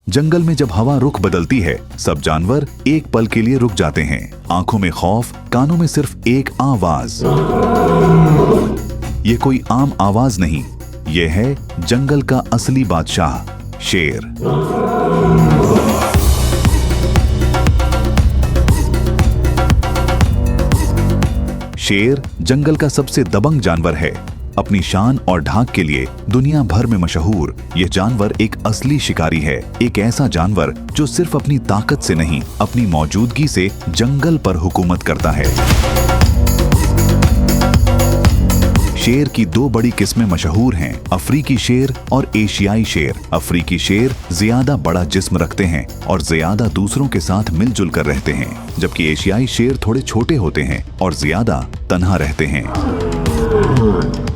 जंगल में जब हवा रुख बदलती है, सब जानवर एक पल के लिए रुक जाते हैं। आंखों में खौफ, कानों में सिर्फ एक आवाज। ये कोई आम आवाज नहीं, ये है जंगल का असली बादशाह, शेर। शेर जंगल का सबसे दबंग जानवर है। अपनी शान और ढाक के लिए दुनिया भर में मशहूर, यह जानवर एक असली शिकारी है। एक ऐसा जानवर जो सिर्फ अपनी ताकत से नहीं, अपनी मौजूदगी से जंगल पर हुकूमत करता है। शेर की दो बड़ी किस्में मशहूर हैं, अफ्रीकी शेर और एशियाई शेर। अफ्रीकी शेर ज्यादा बड़ा जिस्म रखते हैं और ज्यादा दूसरों के साथ मिलजुल कर रहते हैं, जबकि एशियाई शेर थोड़े छोटे होते हैं और ज्यादा तन्हा रहते हैं।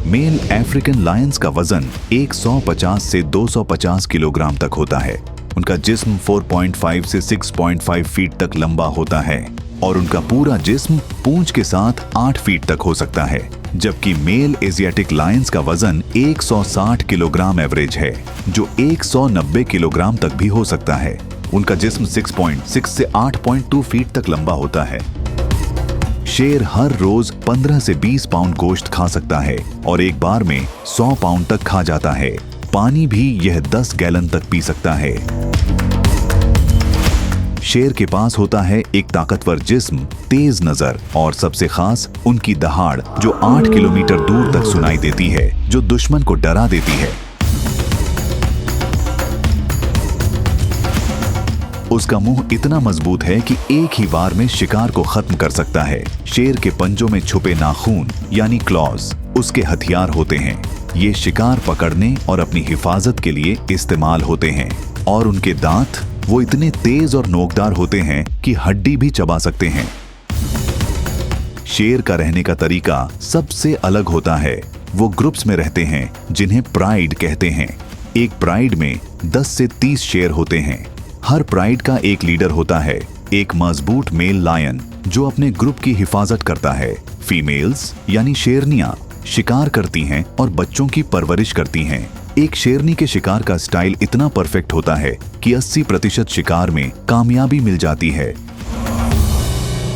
मेल अफ्रीकन लायंस का वजन 150 से 250 किलोग्राम तक होता है। उनका जिस्म 4.5 से 6.5 फीट तक लंबा होता है और उनका पूरा जिस्म पूंछ के साथ 8 फीट तक हो सकता है। जबकि मेल एशियाटिक लायंस का वजन 160 किलोग्राम एवरेज है, जो 190 किलोग्राम तक भी हो सकता है। उनका जिस्म 6.6 से 8.2 फीट तक लंबा होता है। शेर हर रोज 15 से 20 पाउंड गोश्त खा सकता है और एक बार में 100 पाउंड तक खा जाता है। पानी भी यह 10 गैलन तक पी सकता है। शेर के पास होता है एक ताकतवर जिस्म, तेज नजर और सबसे खास उनकी दहाड़, जो 8 किलोमीटर दूर तक सुनाई देती है, जो दुश्मन को डरा देती है। उसका मुंह इतना मजबूत है कि एक ही बार में शिकार को खत्म कर सकता है। शेर के पंजों में छुपे नाखून यानी क्लॉज उसके हथियार होते हैं। ये शिकार पकड़ने और अपनी हिफाजत के लिए इस्तेमाल होते हैं और उनके दांत वो इतने तेज और नोकदार होते हैं कि हड्डी भी चबा सकते हैं। शेर का रहने का तरीका सबसे अलग होता है। वो ग्रुप्स में रहते हैं जिन्हें प्राइड कहते हैं। एक प्राइड में 10 से 30 शेर होते हैं। हर प्राइड का एक लीडर होता है, एक मजबूत मेल लायन जो अपने ग्रुप की हिफाजत करता है। फीमेल्स यानी शेरनियां शिकार करती हैं और बच्चों की परवरिश करती हैं। एक शेरनी के शिकार का स्टाइल इतना परफेक्ट होता है कि 80% शिकार में कामयाबी मिल जाती है।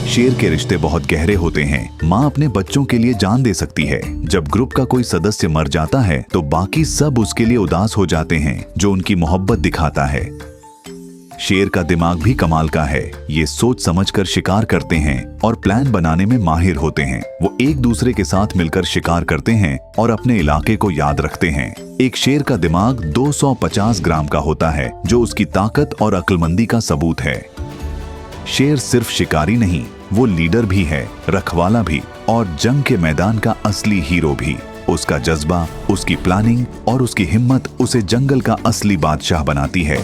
शेर के रिश्ते बहुत गहरे होते हैं। माँ अपने बच्चों के लिए जान दे सकती है। जब ग्रुप का कोई सदस्य मर जाता है तो बाकी सब उसके लिए उदास हो जाते हैं, जो उनकी मोहब्बत दिखाता है। शेर का दिमाग भी कमाल का है। ये सोच समझकर शिकार करते हैं और प्लान बनाने में माहिर होते हैं। वो एक दूसरे के साथ मिलकर शिकार करते हैं और अपने इलाके को याद रखते हैं। एक शेर का दिमाग 250 ग्राम का होता है, जो उसकी ताकत और अक्लमंदी का सबूत है। शेर सिर्फ शिकारी नहीं, वो लीडर भी है, रखवाला भी और जंग के मैदान का असली हीरो भी। उसका जज्बा, उसकी प्लानिंग और उसकी हिम्मत उसे जंगल का असली बादशाह बनाती है।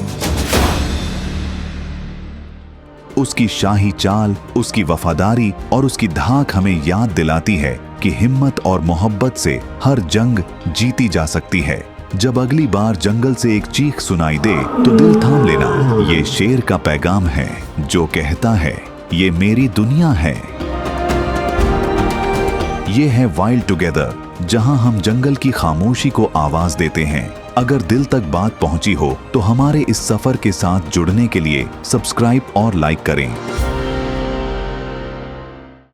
उसकी शाही चाल, उसकी वफादारी और उसकी धाक हमें याद दिलाती है कि हिम्मत और मोहब्बत से हर जंग जीती जा सकती है। जब अगली बार जंगल से एक चीख सुनाई दे तो दिल थाम लेना। ये शेर का पैगाम है जो कहता है, ये मेरी दुनिया है। ये है वाइल्ड टुगेदर, जहां हम जंगल की खामोशी को आवाज देते हैं। अगर दिल तक बात पहुंची हो तो हमारे इस सफर के साथ जुड़ने के लिए सब्सक्राइब और लाइक करें।